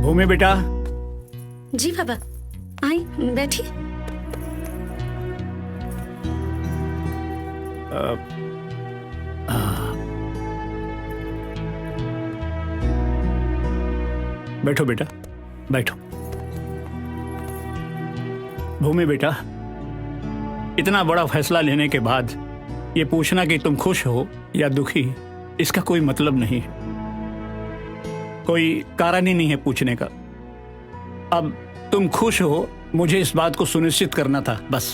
भूमि बेटा। जी बाबा, आई बैठी। बैठो बेटा, बैठो। भूमि बेटा, इतना बड़ा फैसला लेने के बाद ये पूछना कि तुम खुश हो या दुखी, इसका कोई मतलब नहीं है, कोई कारण ही नहीं है पूछने का। अब तुम खुश हो, मुझे इस बात को सुनिश्चित करना था, बस।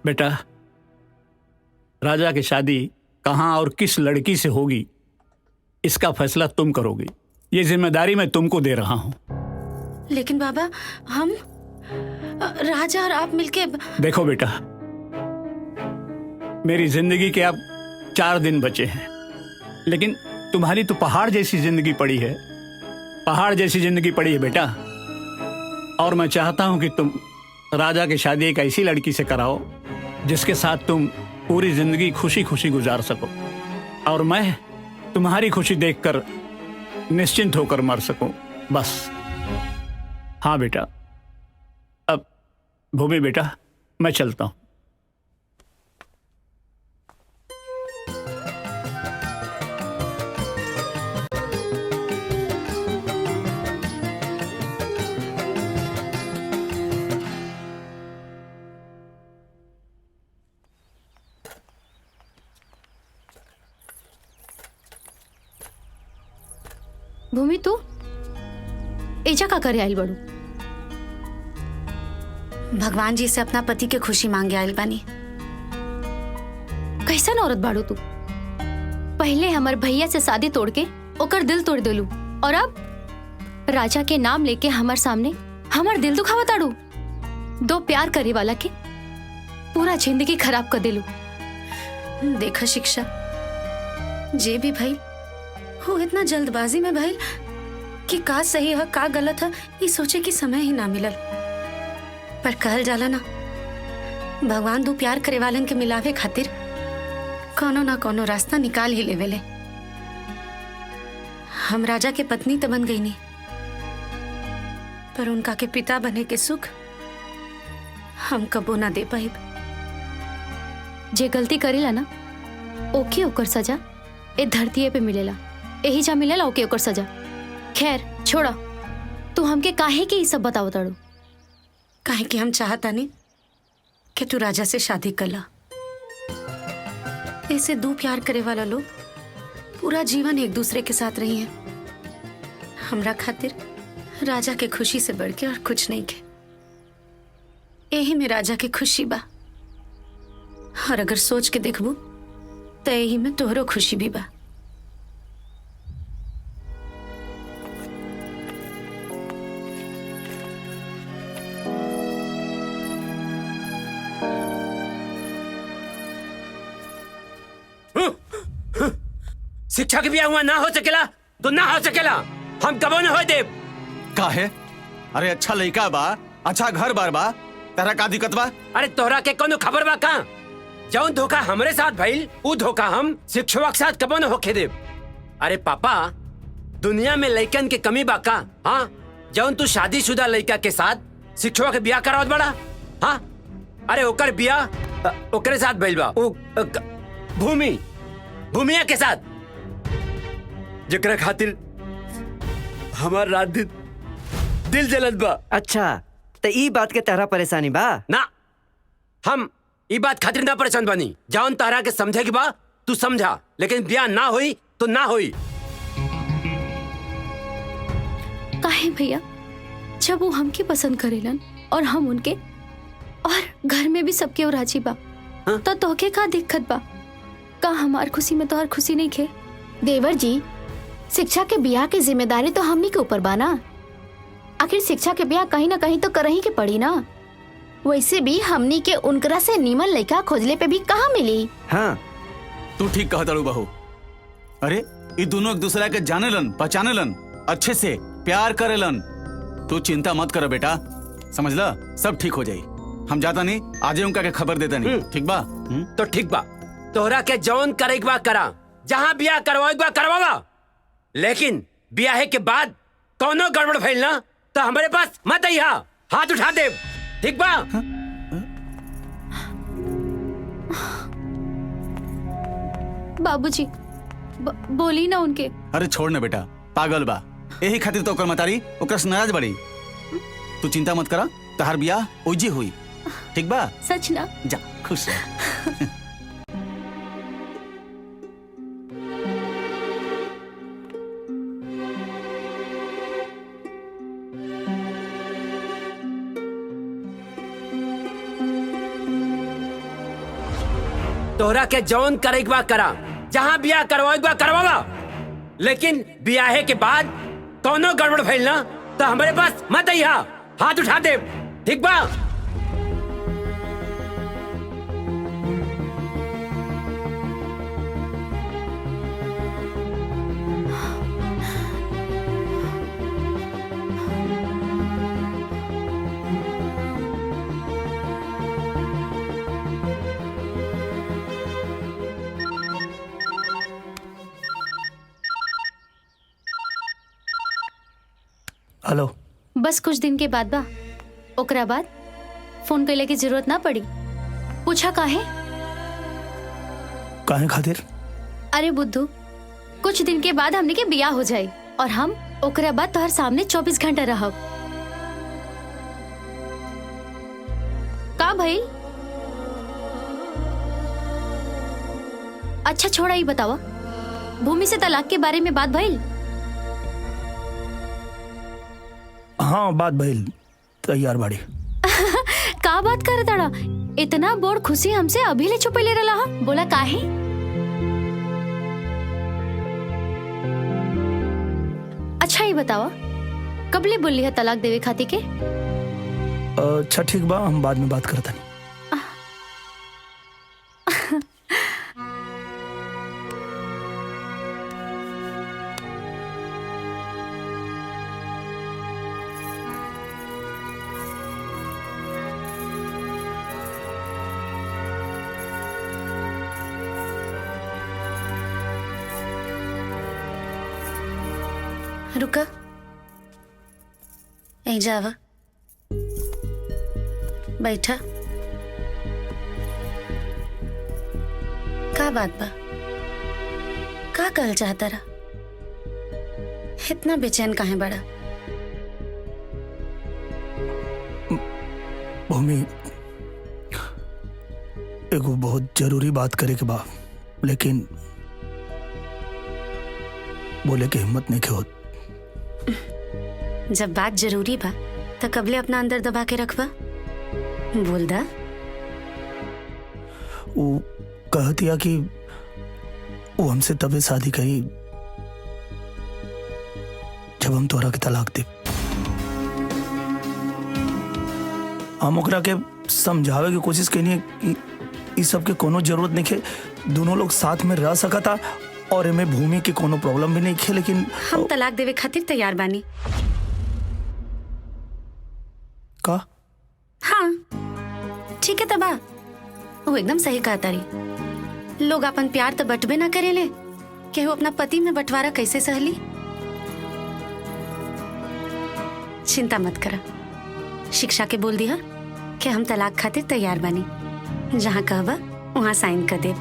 बेटा, राजा की शादी कहां और किस लड़की से होगी, इसका फैसला तुम करोगी। ये जिम्मेदारी मैं तुमको दे रहा हूं। लेकिन बाबा, हम राजा और आप मिलके। देखो बेटा, मेरी जिंदगी के अब 4 दिन बचे हैं, लेकिन तुम्हारी तो पहाड़ जैसी जिंदगी पड़ी है, पहाड़ जैसी जिंदगी पड़ी है बेटा। और मैं चाहता हूं कि तुम राजा की शादी एक ऐसी लड़की से कराओ जिसके साथ तुम पूरी जिंदगी खुशी खुशी गुजार सको, और मैं तुम्हारी खुशी देखकर निश्चिंत होकर मर सकूं, बस। हाँ बेटा। अब भूमि बेटा, मैं चलता हूं। भूमि, तू एजा का करे आइल बड़ू? भगवान जी से अपना पति के खुशी मांगे आइल बानी। कैसन औरत बाड़ू तू? पहले हमर भैया से शादी तोड़ के ओकर दिल तोड़ देलू, और अब राजा के नाम लेके हमार सामने हमार दिल दुखावा ताड़ू। दो प्यार करे वाला के पूरा जिंदगी खराब कर देलू। देखा शिक्षा, जे भी भाई वो इतना जल्दबाजी में भाई कि का सही है का गलत है, ये सोचे कि समय ही ना मिलल। पर कहल जाला ना, भगवान दो प्यार करे वालन के मिलावे खातिर कोनो ना कोनो रास्ता निकाल ही लेवेले। हम राजा के पत्नी तो बन गई नहीं, पर उनका के पिता बने के सुख हम कबो ना दे पाइब। जे गलती करेला ना, ओके ओकर सजा ए धरती पे मिलेला, यही जा मिलेला ओके ओकर सजा। खैर छोड़ा, तू हमके काहे के ये सब बताओ ताड़ू? काहे कि हम चाहता नहीं कि तू राजा से शादी कला। ऐसे दो प्यार करे वाला लोग पूरा जीवन एक दूसरे के साथ रही हैं। हमरा खातिर राजा के खुशी से बढ़ के और कुछ नहीं के। यही में राजा के खुशी बा, और अगर सोच के देखबू तो यही में तोहरो खुशी भी बा। शिक्षा के बिया हुआ ना हो सकेला तो ना हो सकेला, हम कबो न हो देव। काहे? अरे अच्छा लड़का बा, अच्छा घर बार बा, तेरा का दिक्कत बा? अरे तोहरा के कोनो खबर बा का? जौन धोखा हमरे साथ भइल, ऊ धोखा हम शिक्षवा के साथ कबो न होके देव। अरे पापा, दुनिया में लड़कन के कमी बा का? हाँ, जौन तू शादीशुदा लड़का के साथ शिक्षवा के बिया करावत बड़ा। हाँ, अरे ओकर बिया ओकरे साथ भइल बा, भूमिया के साथ, जकरा खातिर हमार रात दिन दिल जलत बा। अच्छा, तो ई बात के तहरा परेशानी बा ना? हम ई बात खातिर ना परेशान बानी। जौन तारा के समझे की बा तू समझा, लेकिन ब्याह ना होई तो ना होई। काहे भैया, जब वो हमके पसंद करेलन और हम उनके, और घर में भी सबके राजी बा, तो तोहके का दिक्कत बा? का हमार खुशी में तोहर खुशी नहीं खे? देवर जी, शिक्षा के ब्याह की जिम्मेदारी तो हमनी के ऊपर बा ना। आखिर शिक्षा के ब्याह कहीं ना कहीं तो करही के पड़ी ना। वैसे भी हमनी के उनकरा से नीमन लड़का खोजले पे भी कहाँ मिली। हाँ, तू ठीक कहा तारू बहू। अरे ये दोनों एक दूसरा के जानेलन, पहचानेलन, अच्छे से प्यार करेलन। तू चिंता मत कर बेटा, समझला, सब ठीक हो जाई। हम जाता नहीं, आज उनका के खबर देता नहीं, ठीक बा? तो ठीक बा, तोहरा के जौन करे बा करा, जहाँ ब्याह करवाए बा करवावा, लेकिन ब्याह के बाद कौनो गड़बड़ भइल ना तो हमारे पास मत आइहा, हाथ उठा दे, ठीक बा? बाबूजी बोली ना उनके। अरे छोड़ ना बेटा, पागल बा, यही खातिर तो ओकर मतारी ओकरा से नाराज बड़ी। तू चिंता मत करा, तहार बियाह ओइजे हुई, ठीक बा? सच ना? जा खुश रह। तोहरा के जौन करे बा करा, जहाँ ब्याह करवाए बा करवावा, लेकिन ब्याह के बाद कौनो गड़बड़ भइल ना तो हमारे पास मत आइहा, हाथ उठा दे, ठीक बा? हेलो। बस कुछ दिन के बाद बा, ओकरा बाद फोन कैले की जरूरत ना पड़ी। पूछा काहे? काहे खातिर? अरे बुद्धू, कुछ दिन के बाद हमने के बियाह हो जाए और हम ओकरा बाद तोहर सामने 24 घंटा रहब। का भइल? अच्छा छोड़ा, ही बतावा, भूमि से तलाक के बारे में बात भइल? हाँ बात भइल, तैयार बाड़ी। का बात कर ताड़ा? इतना बोर खुशी हमसे अभी ले छुपे ले रहा, बोला काहे? अच्छा ही बतावा, कब ले बोली है तलाक देवे खाती के? अच्छा ठीक बा, हम बाद में बात करता नहीं। रुका, यहीं जावा, बैठा। का बात बा? का कहल चाहता रहा? इतना बेचैन काहे बड़ा? भूमि, एगो बहुत जरूरी बात करे के बा, लेकिन बोले के हिम्मत नहीं के होत। जब बात जरूरी बा तो कबले अपना अंदर दबा के रखबा, बोल दा। वो कहतिया कि वो हमसे तबे शादी करी जब हम तोहरा के तलाक दे। हम ओकरा के समझावे की कोशिश कनी कि इस सब के कोनो जरूरत नहीं है, दोनों लोग साथ में रह सकता और इनमें भूमि की कोनो प्रॉब्लम भी नहीं है, लेकिन हम तलाक देवे खातिर तैयार बानी। का? हाँ ठीक है तबा, वो एकदम सही कहा तारी। लोग अपन प्यार तो बटबे ना करेले, कि वो अपना पति में बंटवारा कैसे सहली। चिंता मत करा, शिक्षा के बोल दिया कि हम तलाक खातिर तैयार बानी, जहाँ कहबा वहाँ साइन कर दे।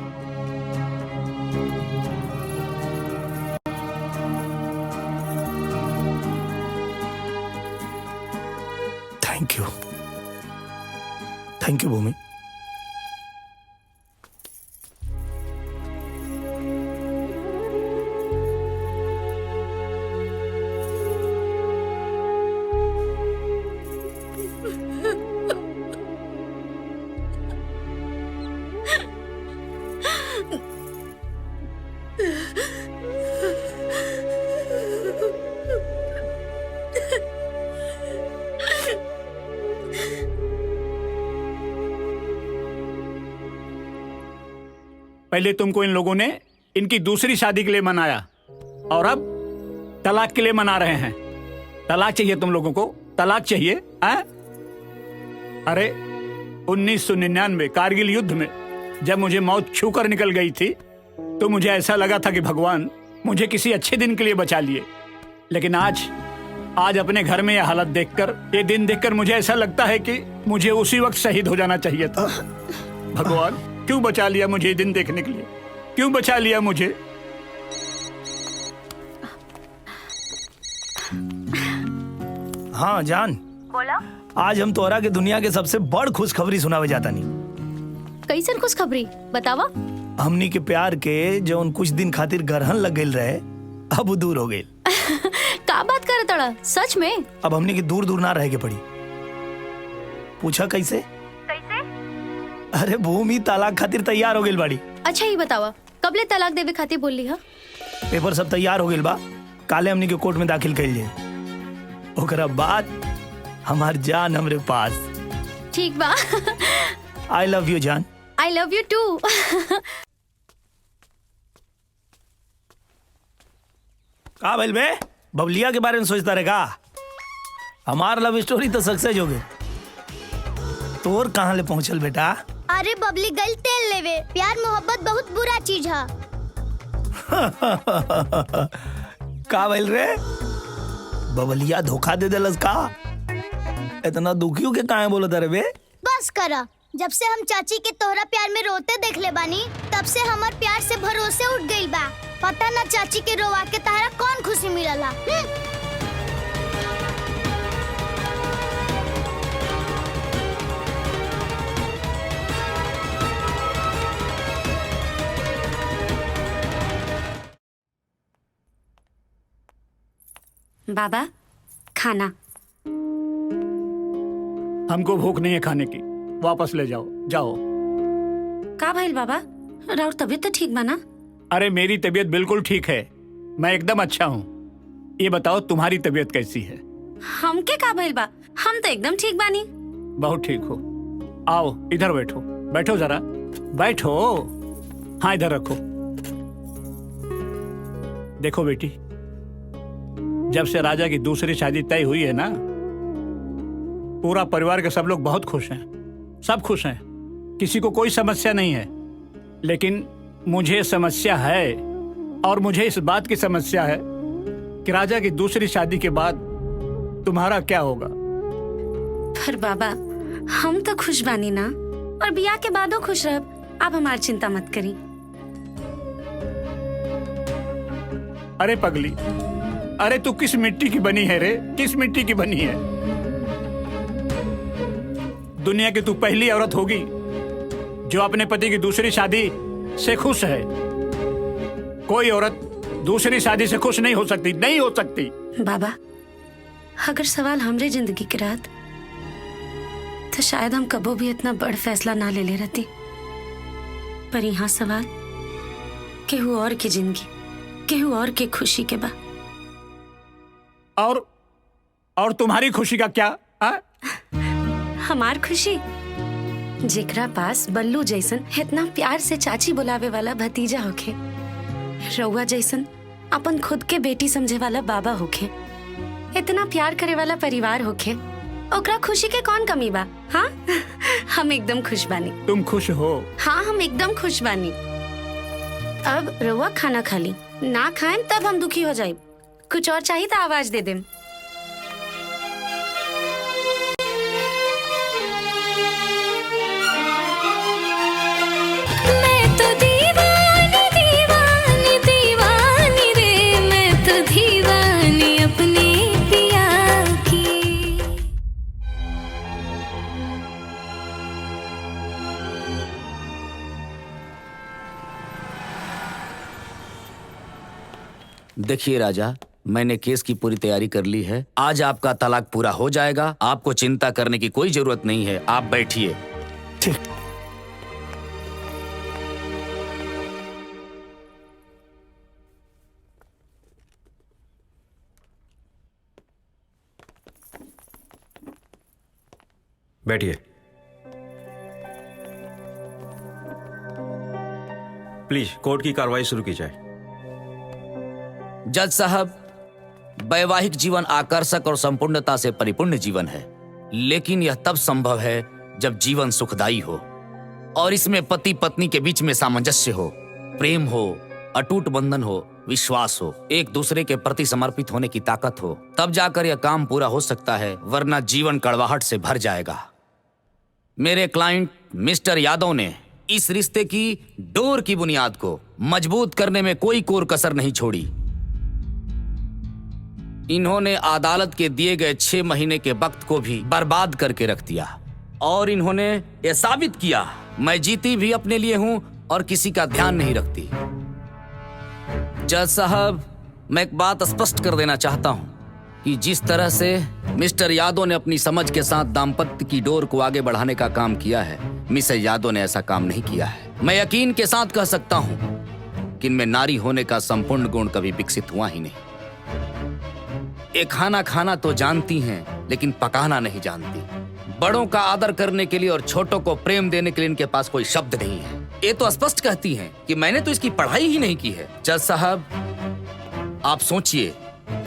थैंक यू भूमि। पहले तुमको इन लोगों ने इनकी दूसरी शादी के लिए मनाया और अब तलाक के लिए मना रहे हैं। तलाक चाहिए तुम लोगों को, तलाक चाहिए है? अरे 1999 कारगिल युद्ध में जब मुझे मौत छू कर निकल गई थी तो मुझे ऐसा लगा था कि भगवान मुझे किसी अच्छे दिन के लिए बचा लिए, लेकिन आज अपने घर में यह हालत देखकर, ये दिन देखकर मुझे ऐसा लगता है कि मुझे उसी वक्त शहीद हो जाना चाहिए था। भगवान, क्यों बचा लिया मुझे ये दिन देखने के लिए? क्यों बचा लिया मुझे? हाँ जान, बोला। आज हम तोरा के दुनिया के सबसे बड़ खुशखबरी सुनावे जाता नहीं। कैसन खुशखबरी बतावा। हमनी के प्यार के जो कुछ दिन खातिर गरहन लग गई रहे, अब वो दूर हो गई। का बात करे तड़ा? सच में? अब हमनी के दूर दूर ना रह के पड़ी। पूछा कैसे? कैसे? अरे भूमि तलाक खातिर तैयार हो गई बाड़ी। अच्छा ये बतावा, कबले तलाक देवे खातिर बोल ली हा? पेपर सब तैयार हो गई बा, काले हमनी के कोर्ट में दाखिल कर लिए। ओकरा बाद हमार जान हमरे पास। ठीक बा। आई लव यू जान। I love you too. का भइल बे? बबलिया के बारे में सोचता रहेगा? हमार लव स्टोरी तो सक्सेस हो गई। तोर कहाँ ले पहुंचल बेटा? अरे बबली गल तेल लेवे। प्यार मोहब्बत बहुत बुरा चीज है। का भइल रे? बबलिया धोखा दे देलस का? इतना दुखी के काहे बोलत रे बे? बस करा, जब से हम चाची के तोहरा प्यार में रोते देख ले बानी, तब से हमार प्यार से भरोसे उठ गई बा। पता ना चाची के रोवा के तारा कौन खुशी मिलला। बाबा, खाना। हमको भूख नहीं है खाने की, वापस ले जाओ। जाओ। का भइल बाबा? राउर तबीयत तो ठीक बा ना? अरे मेरी तबीयत बिल्कुल ठीक है, मैं एकदम अच्छा हूँ। ये बताओ तुम्हारी तबीयत कैसी है? हमके का भइल बा? हम तो एकदम ठीक बानी। बहुत ठीक हो। आओ इधर बैठो, बैठो जरा, बैठो। हाँ इधर रखो। देखो बेटी, जब से राजा की दूसरी शादी तय हुई है ना, पूरा परिवार के सब लोग बहुत खुश हैं। सब खुश हैं, किसी को कोई समस्या नहीं है। लेकिन मुझे समस्या है, और मुझे इस बात की समस्या है कि राजा की दूसरी शादी के बाद तुम्हारा क्या होगा। पर बाबा, हम तो खुश बानी ना, और बियाह के बादो खुश रहब। आप हमारी चिंता मत करी। अरे पगली, अरे तू किस मिट्टी की बनी है रे? किस मिट्टी की बनी है? दुनिया की तू पहली औरत होगी जो अपने पति की दूसरी शादी से खुश है। कोई औरत दूसरी शादी से खुश नहीं हो सकती, नहीं हो सकती। बाबा, अगर सवाल हमरे जिंदगी के रहत, तो शायद हम कबो भी इतना बड़ फैसला ना ले रहती। पर यहाँ सवाल केहू और की जिंदगी, केहू और के खुशी के बा। और तुम्हारी खुशी का क्या? हमार खुशी, जेकरा पास बल्लू जैसन इतना प्यार से चाची बुलावे वाला भतीजा होखे, रउआ जैसन अपन खुद के बेटी समझे वाला बाबा होखे, इतना प्यार करे वाला परिवार होखे, ओकरा खुशी के कौन कमी बा? हाँ? हम एकदम खुश बानी। तुम खुश हो? हाँ, हम एकदम खुश बानी। अब रउआ खाना खा ली, ना खाएं तब हम दुखी हो जाए। कुछ और चाहिए तो आवाज दे दें। देखिए राजा, मैंने केस की पूरी तैयारी कर ली है। आज आपका तलाक पूरा हो जाएगा। आपको चिंता करने की कोई जरूरत नहीं है। आप बैठिए। ठीक। बैठिए। प्लीज कोर्ट की कार्रवाई शुरू की जाए। जज साहब, वैवाहिक जीवन आकर्षक और संपूर्णता से परिपूर्ण जीवन है, लेकिन यह तब संभव है जब जीवन सुखदायी हो और इसमें पति पत्नी के बीच में सामंजस्य हो, प्रेम हो, अटूट बंधन हो विश्वास हो, एक दूसरे के प्रति समर्पित होने की ताकत हो, तब जाकर यह काम पूरा हो सकता है, वरना जीवन कड़वाहट से भर जाएगा। मेरे क्लाइंट मिस्टर यादव ने इस रिश्ते की डोर की बुनियाद को मजबूत करने में कोई कोर कसर नहीं छोड़ी। इन्होंने अदालत के दिए गए 6 महीने के वक्त को भी बर्बाद करके रख दिया और इन्होंने यह साबित किया मैं जीती भी अपने लिए हूं और किसी का ध्यान नहीं रखती। जज साहब, मैं एक बात स्पष्ट कर देना चाहता हूं कि जिस तरह से मिस्टर यादव ने अपनी समझ के साथ दाम्पत्य की डोर को आगे बढ़ाने का काम किया है, मिसेस यादव ने ऐसा काम नहीं किया है। मैं यकीन के साथ कह सकता हूं कि इनमें नारी होने का संपूर्ण गुण कभी विकसित हुआ ही नहीं। ये खाना खाना तो जानती हैं, लेकिन पकाना नहीं जानती। बड़ों का आदर करने के लिए और छोटों को प्रेम देने के लिए इनके पास कोई शब्द नहीं है। ये तो स्पष्ट कहती हैं कि मैंने तो इसकी पढ़ाई ही नहीं की है। जज साहब, आप सोचिए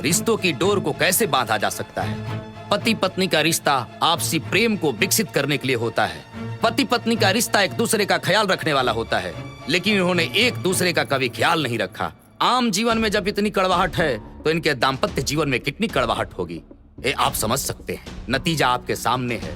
रिश्तों की डोर को कैसे बांधा जा सकता है। पति पत्नी का रिश्ता आपसी प्रेम को विकसित करने के लिए होता है। पति पत्नी का रिश्ता एक दूसरे का ख्याल रखने वाला होता है, लेकिन इन्होंने एक दूसरे का कभी ख्याल नहीं रखा। आम जीवन में जब इतनी कड़वाहट है तो इनके दाम्पत्य जीवन में कितनी कड़वाहट होगी, ये आप समझ सकते हैं। नतीजा आपके सामने है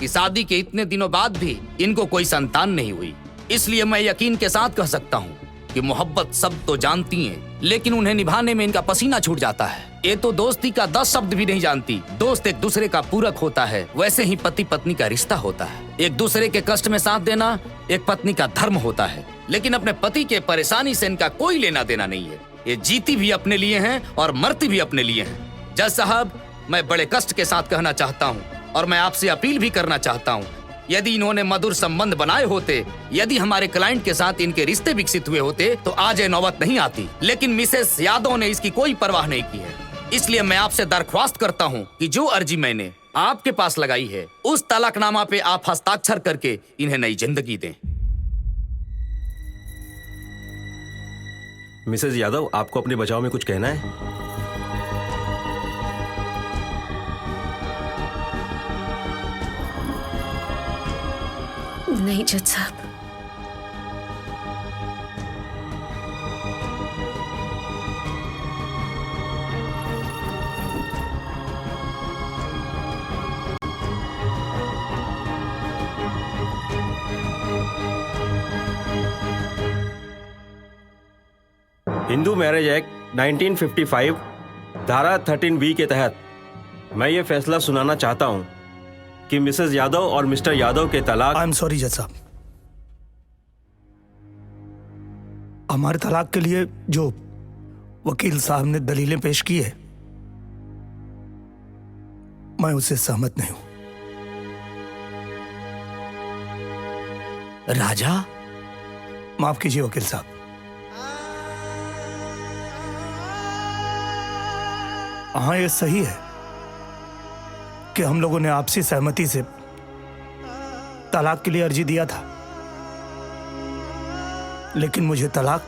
कि शादी के इतने दिनों बाद भी इनको कोई संतान नहीं हुई। इसलिए मैं यकीन के साथ कह सकता हूँ कि मोहब्बत सब तो जानती हैं, लेकिन उन्हें निभाने में इनका पसीना छूट जाता है। ये तो दोस्ती का 10 शब्द भी नहीं जानती। दोस्त एक दूसरे का पूरक होता है, वैसे ही पति पत्नी का रिश्ता होता है। एक दूसरे के कष्ट में साथ देना एक पत्नी का धर्म होता है, लेकिन अपने पति के परेशानी से इनका कोई लेना देना नहीं है। ये जीती भी अपने लिए हैं और मरती भी अपने लिए हैं। जज साहब, मैं बड़े कष्ट के साथ कहना चाहता हूँ और मैं आपसे अपील भी करना चाहता हूँ, यदि इन्होंने मधुर संबंध बनाए होते, यदि हमारे क्लाइंट के साथ इनके रिश्ते विकसित हुए होते, तो आज ये नौबत नहीं आती। लेकिन मिसेस यादव ने इसकी कोई परवाह नहीं की है। इसलिए मैं आपसे दरख्वास्त करता हूँ कि जो अर्जी मैंने आपके पास लगाई है, उस तलाकनामा पे आप हस्ताक्षर करके इन्हें नई जिंदगी दें। मिसेस यादव, आपको अपने बचाव में कुछ कहना है? नहीं जज साहब, हिंदू मैरिज एक्ट 1955 धारा 13B के तहत मैं ये फैसला सुनाना चाहता हूं कि मिसेस यादव और मिस्टर यादव के तलाक। आई एम सॉरी जज साहब, हमारे तलाक के लिए जो वकील साहब ने दलीलें पेश की है, मैं उससे सहमत नहीं हूं। राजा, माफ कीजिए वकील साहब, हाँ ये सही है कि हम लोगों ने आपसी सहमति से तलाक के लिए अर्जी दिया था, लेकिन मुझे तलाक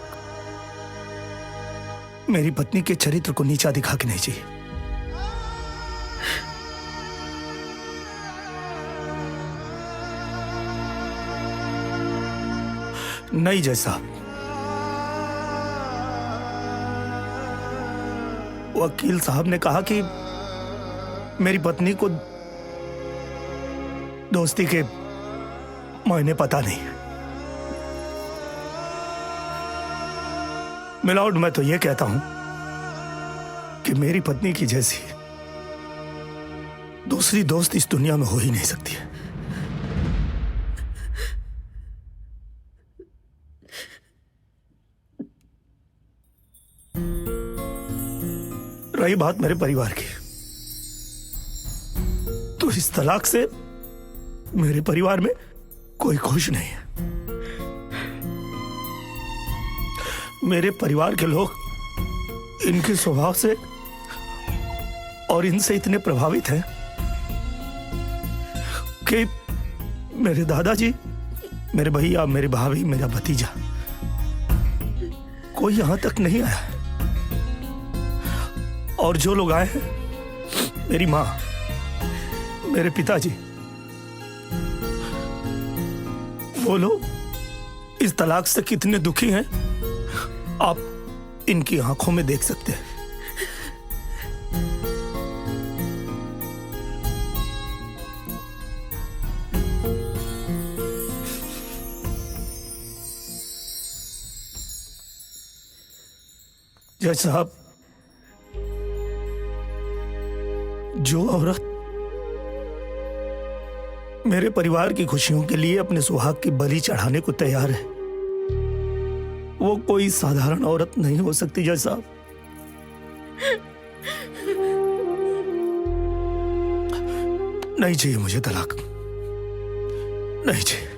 मेरी पत्नी के चरित्र को नीचा दिखा के नहीं चाहिए। नहीं जैसा वकील साहब ने कहा कि मेरी पत्नी को दोस्ती के मायने पता नहीं। मिलाउड, मैं तो ये कहता हूं कि मेरी पत्नी की जैसी दूसरी दोस्त इस दुनिया में हो ही नहीं सकती है। रही बात मेरे परिवार की, तो इस तलाक से मेरे परिवार में कोई खुश नहीं है। मेरे परिवार के लोग इनके स्वभाव से और इनसे इतने प्रभावित हैं कि मेरे दादाजी, मेरे भैया, मेरे भाभी, मेरा भतीजा, कोई यहां तक नहीं आया। और जो लोग आए हैं, मेरी मां, मेरे पिताजी, वो लोग इस तलाक से कितने दुखी हैं इनकी आंखों में देख सकते हैं। जज साहब, जो औरत मेरे परिवार की खुशियों के लिए अपने सुहाग की बलि चढ़ाने को तैयार है, वो कोई साधारण औरत नहीं हो सकती। जज साहब, नहीं चाहिए मुझे तलाक, नहीं चाहिए।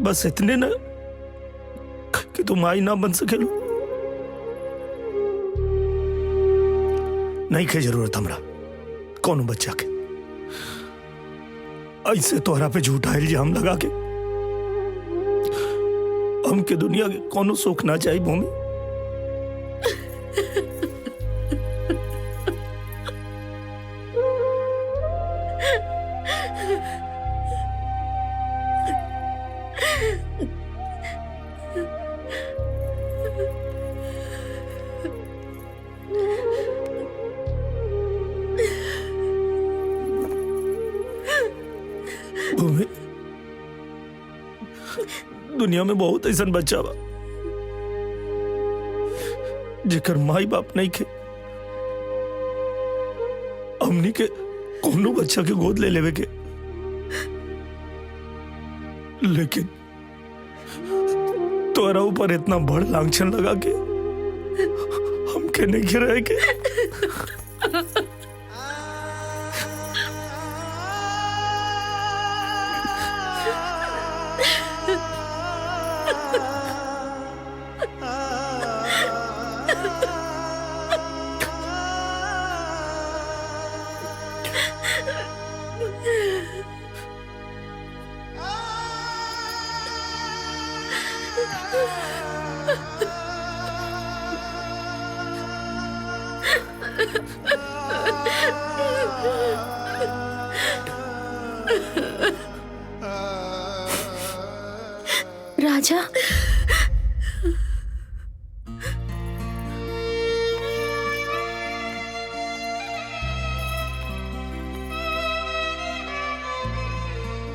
बस इतने ना कि तुम आई ना बन सके लो। नहीं के जरूरत हमरा कौन बच्चा के ऐसे तोहरा पे झूठा इल्जाम लगा के हमके दुनिया के कोनो सुख ना चाहिए। भूमि, भूमि, दुनिया में बहुत ऐसा बच्चा बा जेकर माई बाप नहीं के हमनी के कोनो बच्चा के गोद ले लेवे के, लेकिन तोरा ऊपर इतना बड़ लांछन लगा के हमके नहीं गिराए के। राजा,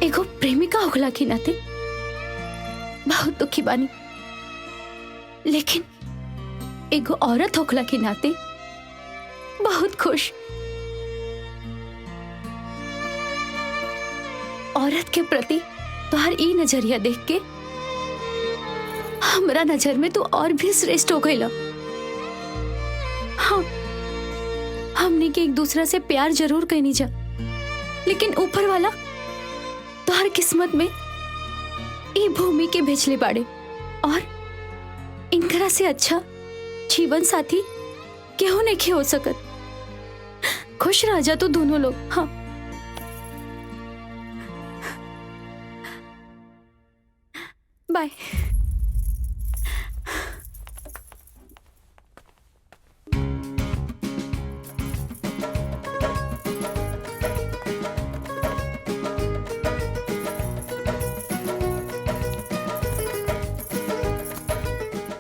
एगो प्रेमिका होखला के नाते बहुत दुखी बानी, लेकिन एगो औरत होखला के नाते बहुत खुश। औरत के प्रति तोहर ई नजरिया देख के हमरा नजर में तो और भी श्रेष्ठ हो गई। हाँ, हमने के एक दूसरा से प्यार जरूर कहनी जा, लेकिन ऊपर वाला तोहर किस्मत में ई भूमि के भेजले बाड़े, और इनकरा से अच्छा जीवन साथी केहू नहीं हो सकत। खुश रह जा तो दोनों लोग। हाँ, बाय।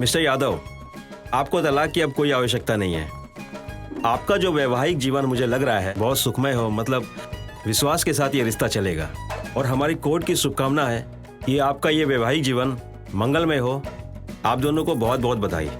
मिस्टर यादव, आपको तलाक की अब कोई आवश्यकता नहीं है। आपका जो वैवाहिक जीवन मुझे लग रहा है बहुत सुखमय हो, मतलब विश्वास के साथ ये रिश्ता चलेगा, और हमारी कोर्ट की शुभकामना है कि आपका ये वैवाहिक जीवन मंगलमय हो। आप दोनों को बहुत बहुत बधाई।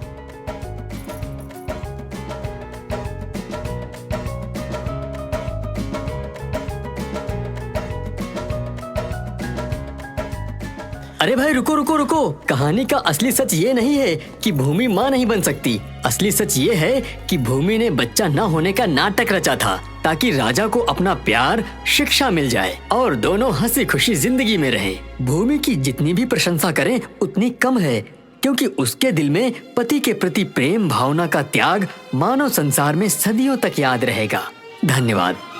अरे भाई रुको रुको रुको, कहानी का असली सच ये नहीं है कि भूमि माँ नहीं बन सकती। असली सच ये है कि भूमि ने बच्चा न होने का नाटक रचा था ताकि राजा को अपना प्यार शिक्षा मिल जाए और दोनों हंसी खुशी जिंदगी में रहें। भूमि की जितनी भी प्रशंसा करें उतनी कम है, क्योंकि उसके दिल में पति के प्रति प्रेम भावना का त्याग मानव संसार में सदियों तक याद रहेगा। धन्यवाद।